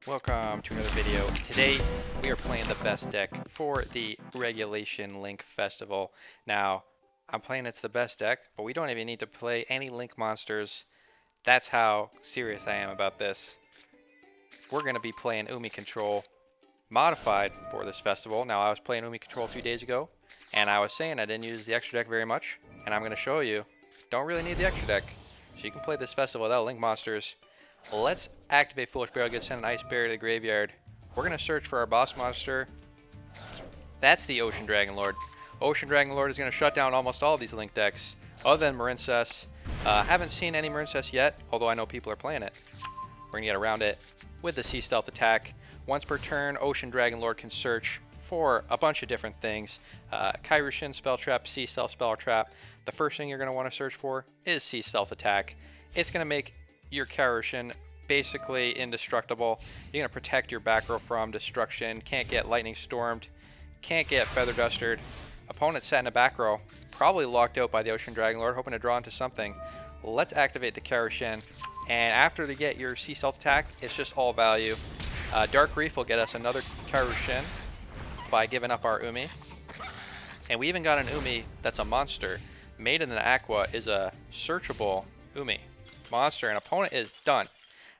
Welcome to another video. Today we are playing the best deck for the Regulation Link Festival. Now, I'm playing it's the best deck, but we don't even need to play any Link monsters. That's how serious I am about this. We're going to be playing Umi Control modified for this festival. Now, I was playing Umi Control a few days ago, and I was saying I didn't use the extra deck very much, and I'm going to show you, don't really need the extra deck. So you can play this festival without Link monsters. Let's activate Foolish Barrel, get sent an Ice Barrier to the graveyard. We're going to search for our boss monster. That's the Ocean Dragon Lord. Ocean Dragon Lord is going to shut down almost all of these Link decks, other than Marincess. Haven't seen any Marincess yet, although I know people are playing it. We're going to get around it with the Sea Stealth attack. Once per turn, Ocean Dragon Lord can search for a bunch of different things. Kairyu-Shin Spell Trap, Sea Stealth Spell Trap. The first thing you're going to want to search for is Sea Stealth attack. It's going to make your Kairyu-Shin basically indestructible. You're going to protect your back row from destruction. Can't get Lightning Stormed. Can't get Feather Dustered. Opponent sat in a back row. Probably locked out by the Ocean Dragon Lord, hoping to draw into something. Let's activate the Kairyu-Shin. And after they get your Sea Stealth attack, it's just all value. Dark Reef will get us another Kairyu-Shin by giving up our Umi. And we even got an Umi that's a monster. Maiden in the Aqua is a searchable Umi monster, and opponent is done.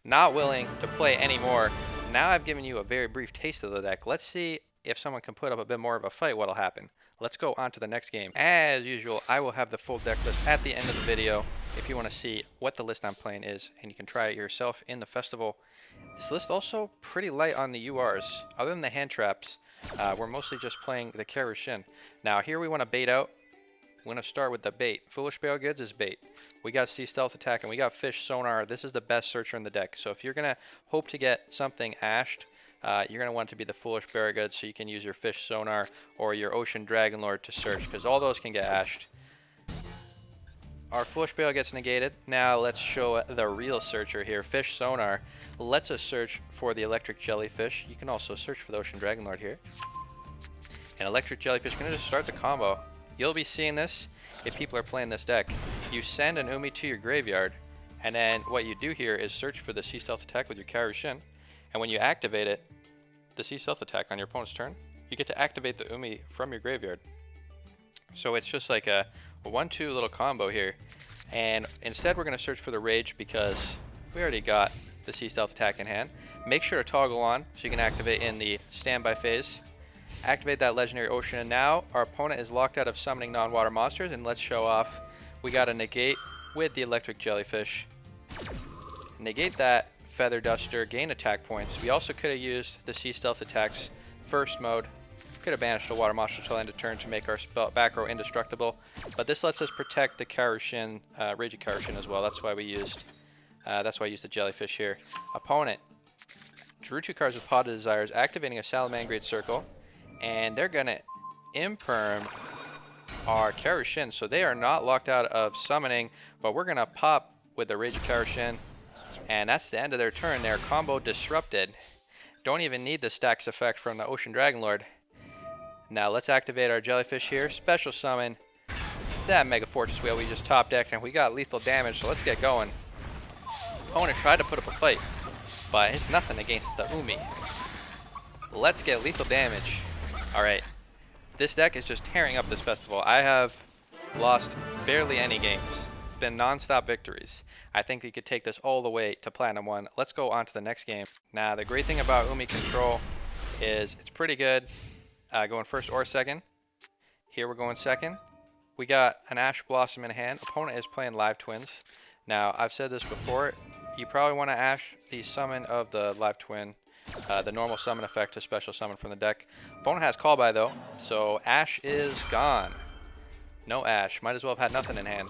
Not willing to play anymore. Now I've given you a very brief taste of the deck. Let's see if someone can put up a bit more of a fight, what'll happen. Let's go on to the next game. As usual, I will have the full deck list at the end of the video if you want to see what the list I'm playing is, and you can try it yourself in the festival. This list also pretty light on the URs. Other than the hand traps, we're mostly just playing the Kairyu-Shin. Now here we want to bait out. We're going to start with the bait. Foolish Bale Goods is bait. We got Sea Stealth attack and we got Fish Sonar. This is the best searcher in the deck. So if you're going to hope to get something ashed, you're going to want it to be the Foolish Bear Goods, so you can use your Fish Sonar or your Ocean Dragon Lord to search, because all those can get ashed. Our Foolish Bale gets negated. Now let's show the real searcher here. Fish Sonar lets us search for the Electric Jellyfish. You can also search for the Ocean Dragon Lord here. And Electric Jellyfish is going to just start the combo. You'll be seeing this if people are playing this deck. You send an Umi to your graveyard, and then what you do here is search for the Sea Stealth attack with your Kairyu-Shin, and when you activate it, the Sea Stealth attack on your opponent's turn, you get to activate the Umi from your graveyard. So it's just like a 1-2 little combo here, and instead we're going to search for the Rage because we already got the Sea Stealth attack in hand. Make sure to toggle on so you can activate in the standby phase. Activate that legendary ocean, and now our opponent is locked out of summoning non-water monsters, and let's show off. We got a negate with the Electric Jellyfish. Negate that Feather Duster, gain attack points. We also could have used the Sea Stealth attacks first mode. Could have banished the water monster till end of turn to make our back row indestructible, but this lets us protect the Kairyu-Shin, Raging Kairyu-Shin as well. That's why we used the Jellyfish here. Opponent drew 2 cards with Pot of Desires, activating a Salamangreat Circle. And they're going to imperm our Kairyu-Shin, so they are not locked out of summoning, but we're going to pop with the Rage of Kairyu-Shin, and that's the end of their turn. Their combo disrupted. Don't even need the stacks effect from the Ocean Dragon Lord. Now let's activate our Jellyfish here, special summon that Mega Fortress Whale we just top decked, and we got lethal damage, so let's get going. Opponent tried to put up a fight, but it's nothing against the Umi. Let's get lethal damage. Alright, this deck is just tearing up this festival. I have lost barely any games. It's been non-stop victories. I think we could take this all the way to Platinum 1. Let's go on to the next game. Now, the great thing about Umi Control is it's pretty good going first or second. Here we're going second. We got an Ash Blossom in hand. Opponent is playing Live Twins. Now, I've said this before. You probably want to Ash the summon of the Live Twin. The normal summon effect to special summon from the deck. Opponent has call by though, so Ash is gone. No Ash, might as well have had nothing in hand.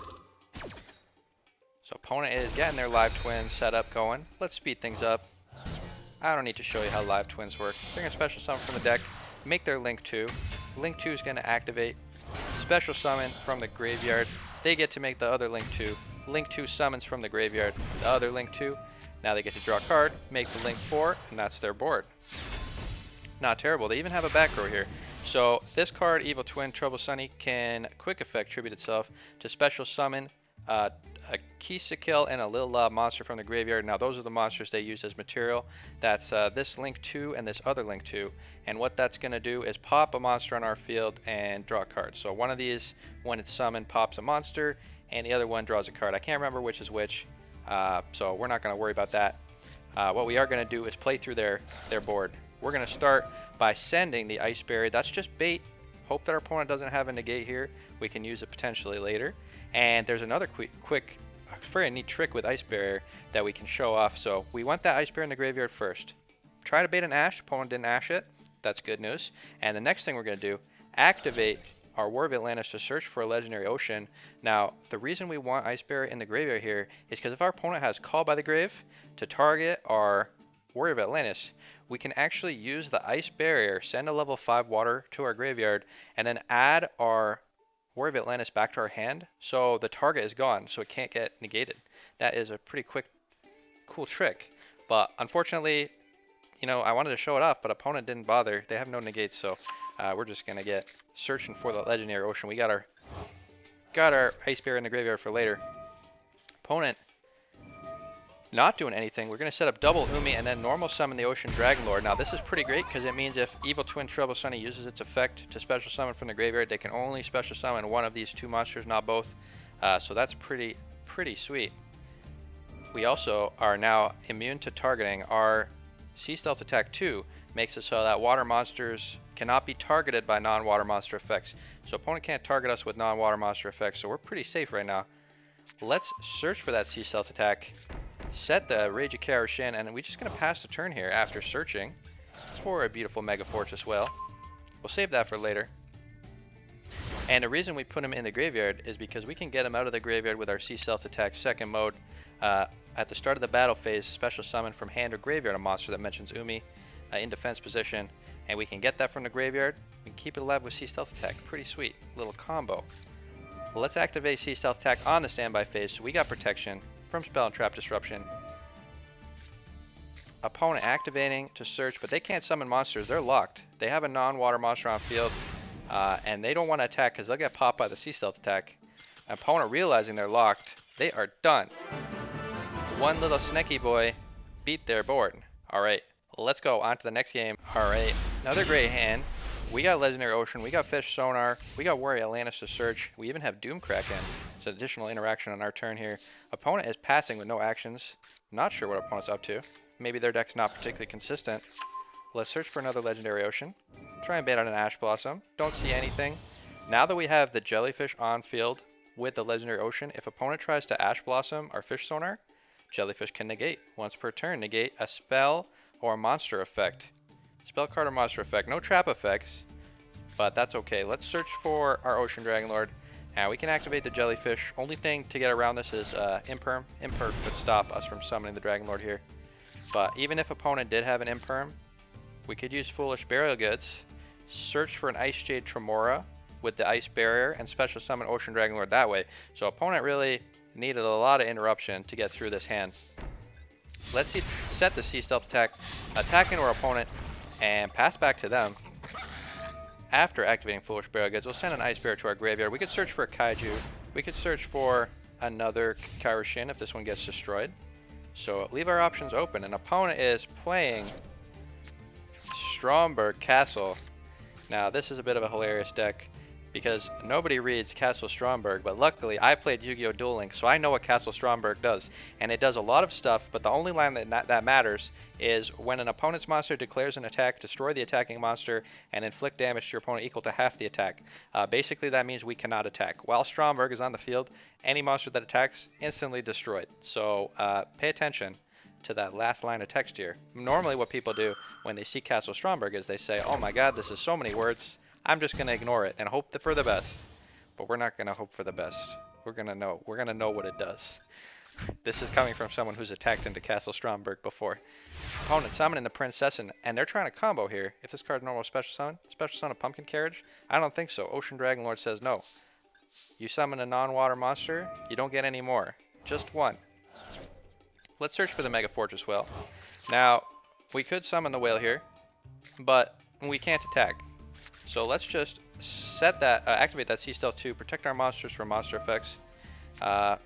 So opponent is getting their Live Twin setup going. Let's speed things up. I don't need to show you how Live Twins work. Bring a special summon from the deck, make their Link 2. Link 2 is going to activate. Special summon from the graveyard. They get to make the other Link 2. Link 2 summons from the graveyard the other Link 2. Now they get to draw a card, make the Link 4, and that's their board. Not terrible. They even have a back row here. So this card, Evil Twin, Trouble Sunny, can quick effect tribute itself to special summon a Kill and a Lil monster from the graveyard. Now those are the monsters they use as material. That's this Link 2 and this other Link 2. And what that's going to do is pop a monster on our field and draw a card. So one of these, when it's summoned, pops a monster, and the other one draws a card. I can't remember which is which, so we're not going to worry about that. What we are going to do is play through their board. We're going to start by sending the Ice Berry. That's just bait. Hope that our opponent doesn't have a negate here. We can use it potentially later. And there's another quick, very neat trick with Ice Barrier that we can show off. So we want that Ice Barrier in the graveyard first. Try to bait an Ash. Opponent didn't Ash it. That's good news. And the next thing we're going to do, activate our War of Atlantis to search for a Legendary Ocean. Now, the reason we want Ice Barrier in the graveyard here is because if our opponent has Call by the Grave to target our Warrior of Atlantis, we can actually use the Ice Barrier, send a level 5 water to our graveyard, and then add our Warrior of Atlantis back to our hand, so the target is gone, so it can't get negated. That is a pretty cool trick. But unfortunately, you know, I wanted to show it off, but opponent didn't bother. They have no negates, so we're just gonna get searching for the Legendary Ocean. We got our Ice Barrier in the graveyard for later. Opponent not doing anything. We're going to set up double Umi and then normal summon the Ocean Dragon Lord. Now this is pretty great because it means if Evil Twin Trouble Sunny uses its effect to special summon from the graveyard, they can only special summon one of these two monsters, not both. So that's pretty sweet. We also are now immune to targeting. Our Sea Stealth Attack 2 makes it so that water monsters cannot be targeted by non-water monster effects. So opponent can't target us with non-water monster effects, so we're pretty safe right now. Let's search for that Sea Stealth Attack. Set the Rage of Karashin, and we're just going to pass the turn here after searching for a beautiful Mega Fortress Whale. We'll save that for later. And the reason we put him in the graveyard is because we can get him out of the graveyard with our Sea Stealth Attack second mode. At the start of the battle phase, special summon from hand or graveyard a monster that mentions Umi in defense position, and we can get that from the graveyard. We can keep it alive with Sea Stealth Attack. Pretty sweet little combo. Let's activate Sea Stealth Attack on the standby phase, so we got protection from Spell and Trap Disruption. Opponent activating to search, but they can't summon monsters. They're locked. They have a non-water monster on field, and they don't want to attack because they'll get popped by the Sea Stealth Attack. Opponent realizing they're locked, they are done. One little snaky boy beat their board. Alright, let's go on to the next game. Alright, another great hand. We got Legendary Ocean, we got Fish Sonar, we got Warrior Atlantis to search, we even have Doomkraken. It's an additional interaction on our turn here. Opponent is passing with no actions. Not sure what opponent's up to. Maybe their deck's not particularly consistent. Let's search for another Legendary Ocean. Try and bait on an Ash Blossom. Don't see anything. Now that we have the Jellyfish on field with the Legendary Ocean, if opponent tries to Ash Blossom our Fish Sonar, Jellyfish can negate. Once per turn, negate a spell or a monster effect. Spell card or monster effect. No trap effects, but that's okay. Let's search for our Ocean Dragon Lord. Now we can activate the Jellyfish. Only thing to get around this is Imperm. Imperm could stop us from summoning the Dragon Lord here. But even if opponent did have an Imperm, we could use Foolish Burial Goods, search for an Ice Jade Tremora with the Ice Barrier, and special summon Ocean Dragon Lord that way. So opponent really needed a lot of interruption to get through this hand. Let's set the Sea Stealth Attack, attack into our opponent, and pass back to them. After activating Foolish Burial Goods, we'll send an Ice Bear to our graveyard. We could search for a Kaiju. We could search for another Karashin if this one gets destroyed. So leave our options open. An opponent is playing Stromberg Castle. Now this is a bit of a hilarious deck because nobody reads Castle Stromberg, but luckily I played Yu-Gi-Oh! Duel Links, so I know what Castle Stromberg does. And it does a lot of stuff, but the only line that matters is when an opponent's monster declares an attack, destroy the attacking monster, and inflict damage to your opponent equal to half the attack. Basically that means we cannot attack. While Stromberg is on the field, any monster that attacks, instantly destroyed. So pay attention to that last line of text here. Normally what people do when they see Castle Stromberg is they say, oh my god, this is so many words, I'm just going to ignore it and hope for the best. But we're not going to hope for the best. We're going to know. We're going to know what it does. This is coming from someone who's attacked into Castle Stromberg before. Opponent summoning the Princess, and they're trying to combo here. If this card's normal special summon a Pumpkin Carriage? I don't think so. Ocean Dragon Lord says no. You summon a non-water monster, you don't get any more. Just one. Let's search for the Mega Fortress Whale. Now, we could summon the whale here, but we can't attack. So let's just set that, activate that Sea Stealth 2, protect our monsters from monster effects.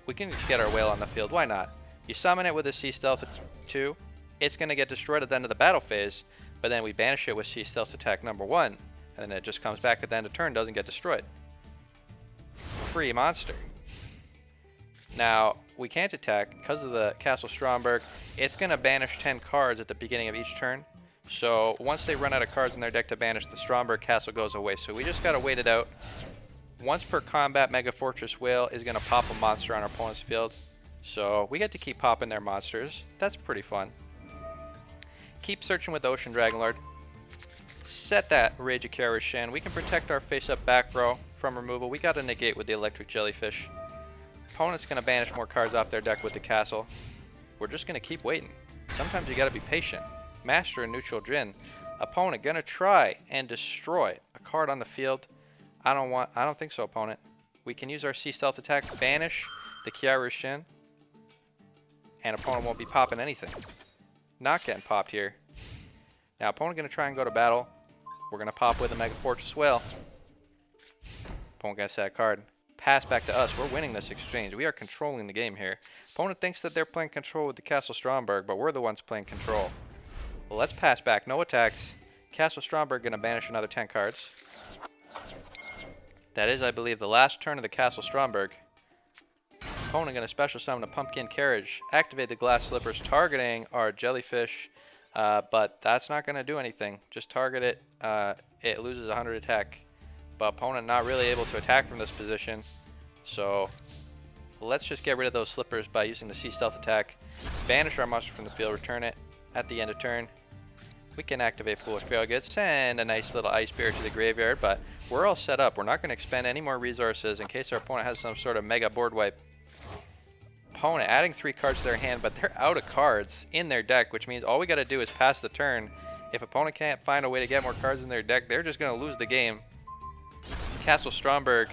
We can just get our whale on the field. Why not? You summon it with a Sea Stealth 2. It's going to get destroyed at the end of the battle phase, but then we banish it with Sea Stealth attack number 1, and then it just comes back at the end of turn, doesn't get destroyed. Free monster. Now, we can't attack because of the Castle Stromberg. It's going to banish 10 cards at the beginning of each turn. So once they run out of cards in their deck to banish, the Stromberg Castle goes away. So we just got to wait it out. Once per combat, Mega Fortress Whale is going to pop a monster on our opponent's field. So we get to keep popping their monsters. That's pretty fun. Keep searching with the Ocean Dragonlord. Set that Rage of Kyroshin. We can protect our face-up back row from removal. We got to negate with the Electric Jellyfish. Opponent's going to banish more cards off their deck with the castle. We're just going to keep waiting. Sometimes you got to be patient. Master and Neutral Djinn. Opponent going to try and destroy a card on the field. I don't think so, opponent. We can use our Sea Stealth attack, banish the Kyroshin, and opponent won't be popping anything. Not getting popped here. Now, opponent going to try and go to battle. We're going to pop with a Mega Fortress Whale. Opponent going to set a card. Pass back to us. We're winning this exchange. We are controlling the game here. Opponent thinks that they're playing control with the Castle Stromberg, but we're the ones playing control. Well, let's pass back. No attacks. Castle Stromberg going to banish another 10 cards. That is, I believe, the last turn of the Castle Stromberg. Opponent going to special summon a Pumpkin Carriage. Activate the Glass Slippers, targeting our Jellyfish. But that's not going to do anything. Just target it. It loses 100 attack. But opponent not really able to attack from this position. So let's just get rid of those slippers by using the Sea Stealth attack. Banish our monster from the field. Return it at the end of turn. We can activate Foolish Failgate. Send a nice little Ice Spirit to the graveyard. But we're all set up. We're not going to expend any more resources in case our opponent has some sort of mega board wipe. Opponent adding 3 cards to their hand, but they're out of cards in their deck, which means all we got to do is pass the turn. If opponent can't find a way to get more cards in their deck, they're just going to lose the game. Castle Stromberg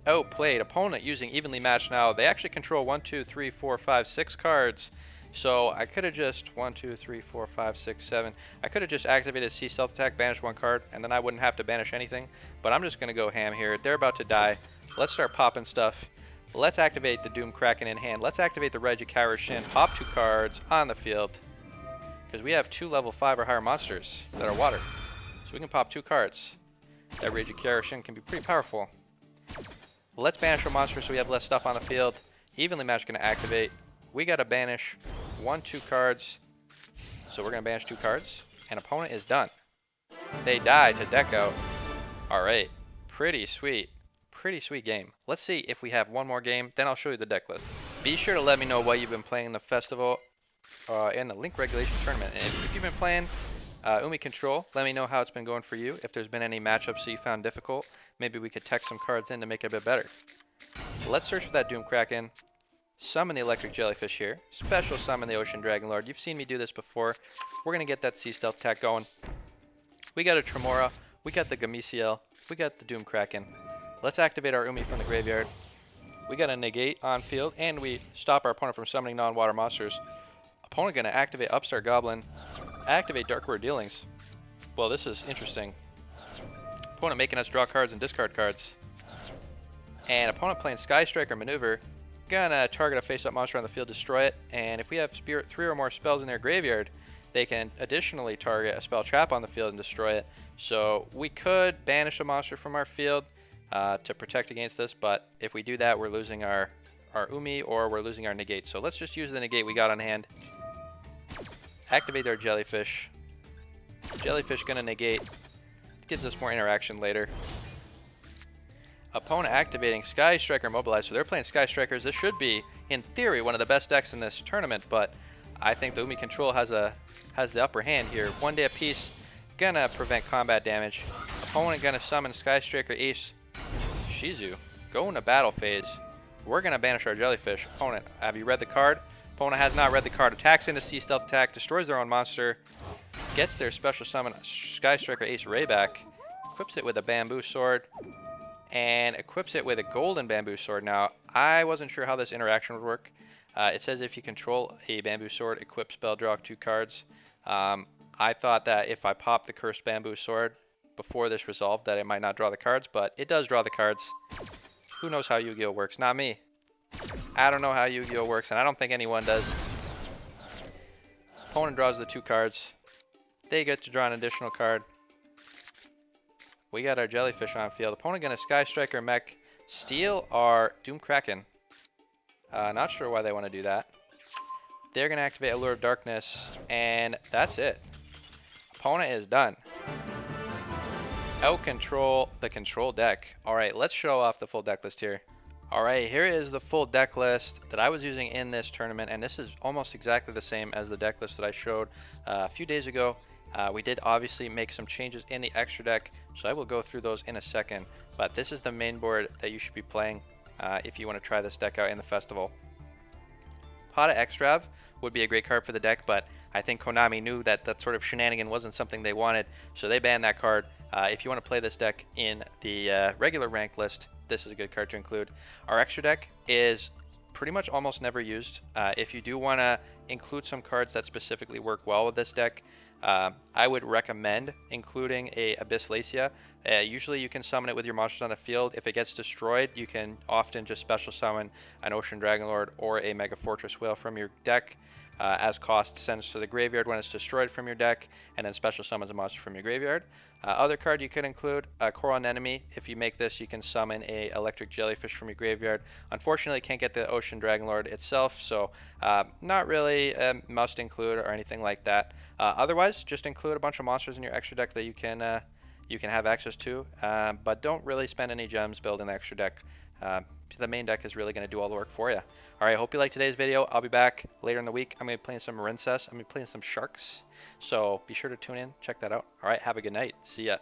outplayed. Opponent using evenly matched now. They actually control 1, 2, 3, 4, 5, 6 cards. So I could have just 1, 2, 3, 4, 5, 6, 7. I could have just activated Sea Stealth attack, banish 1 card, and then I wouldn't have to banish anything. But I'm just going to go ham here. They're about to die. Let's start popping stuff. Let's activate the Doom Kraken in hand. Let's activate the Rage of Kyroshin. Pop 2 cards on the field. Because we have 2 level 5 or higher monsters that are water. So we can pop 2 cards. That Rage of Kyroshin can be pretty powerful. Let's banish our monster so we have less stuff on the field. Evenly Match going to activate. We got to banish 1, 2 cards. So we're going to banish 2 cards. And opponent is done. They die to deck out. Alright. Pretty sweet. Pretty sweet game. Let's see if we have one more game. Then I'll show you the deck list. Be sure to let me know what you've been playing in the festival and the Link Regulation Tournament. And if you've been playing Umi Control, let me know how it's been going for you. If there's been any matchups that you found difficult, maybe we could tech some cards in to make it a bit better. Let's search for that Doom Kraken. Summon the Electric Jellyfish here. Special summon the Ocean Dragonlord. You've seen me do this before. We're going to get that Sea Stealth attack going. We got a Tremora. We got the Gameciel. We got the Doom Kraken. Let's activate our Umi from the graveyard. We got a negate on field, and we stop our opponent from summoning non-water monsters. Opponent going to activate Upstart Goblin. Activate Dark Road Dealings. Well, this is interesting. Opponent making us draw cards and discard cards. And opponent playing Sky Striker Maneuver. Gonna target a face-up monster on the field, destroy it. And if we have Spirit 3 or more spells in their graveyard, they can additionally target a spell trap on the field and destroy it. So we could banish a monster from our field to protect against this, but if we do that, we're losing our Umi or we're losing our negate. So let's just use the negate we got on hand. Activate our Jellyfish. Jellyfish gonna negate. Gives us more interaction later. Opponent activating Sky Striker Mobilize. So they're playing Sky Strikers. This should be, in theory, one of the best decks in this tournament, but I think the Umi Control has the upper hand here. 1 day apiece. Gonna prevent combat damage. Opponent gonna summon Sky Striker Ace Shizu. Going to battle phase. We're gonna banish our Jellyfish. Opponent, have you read the card? Opponent has not read the card. Attacks into Sea Stealth attack, destroys their own monster, gets their special summon Sky Striker Ace Ray back, equips it with a Bamboo Sword, and equips it with a Golden Bamboo Sword. Now, I wasn't sure how this interaction would work. It says if you control a Bamboo Sword, equip spell, draw 2 cards. I thought that if I popped the Cursed Bamboo Sword before this resolved that it might not draw the cards, but it does draw the cards. Who knows how Yu-Gi-Oh works? Not me. I don't know how Yu-Gi-Oh works, and I don't think anyone does. Opponent draws the 2 cards. They get to draw an additional card. We got our Jellyfish on field. Opponent gonna Sky Striker mech, steal our Doom Kraken. Not sure why they want to do that. They're gonna activate Allure of Darkness, and that's it. Opponent is done. Out control the control deck. Alright, let's show off the full deck list here. Alright, here is the full deck list that I was using in this tournament, and this is almost exactly the same as the deck list that I showed a few days ago. We did obviously make some changes in the extra deck, so I will go through those in a second, but this is the main board that you should be playing if you want to try this deck out in the festival. Pot of Extrav would be a great card for the deck, but I think Konami knew that that sort of shenanigan wasn't something they wanted, so they banned that card. If you want to play this deck in the regular rank list, this is a good card to include. Our extra deck is pretty much almost never used. If you do want to include some cards that specifically work well with this deck, I would recommend including a Abyss Lacia. Usually you can summon it with your monsters on the field. If it gets destroyed, you can often just special summon an Ocean Dragonlord or a Mega Fortress Whale from your deck. As cost, sends to the graveyard when it's destroyed from your deck, and then special summons a monster from your graveyard. Other card you could include, Coral Anemone. If you make this, you can summon a electric jellyfish from your graveyard. Unfortunately, can't get the Ocean Dragonlord itself, so not really a must include or anything like that. Otherwise, just include a bunch of monsters in your extra deck that you can have access to, but don't really spend any gems building the extra deck. The main deck is really going to do all the work for you. Alright, hope you liked today's video. I'll be back later in the week. I'm going to be playing some Marincess. I'm going to be playing some Sharks. So be sure to tune in, check that out. Alright, have a good night. See ya.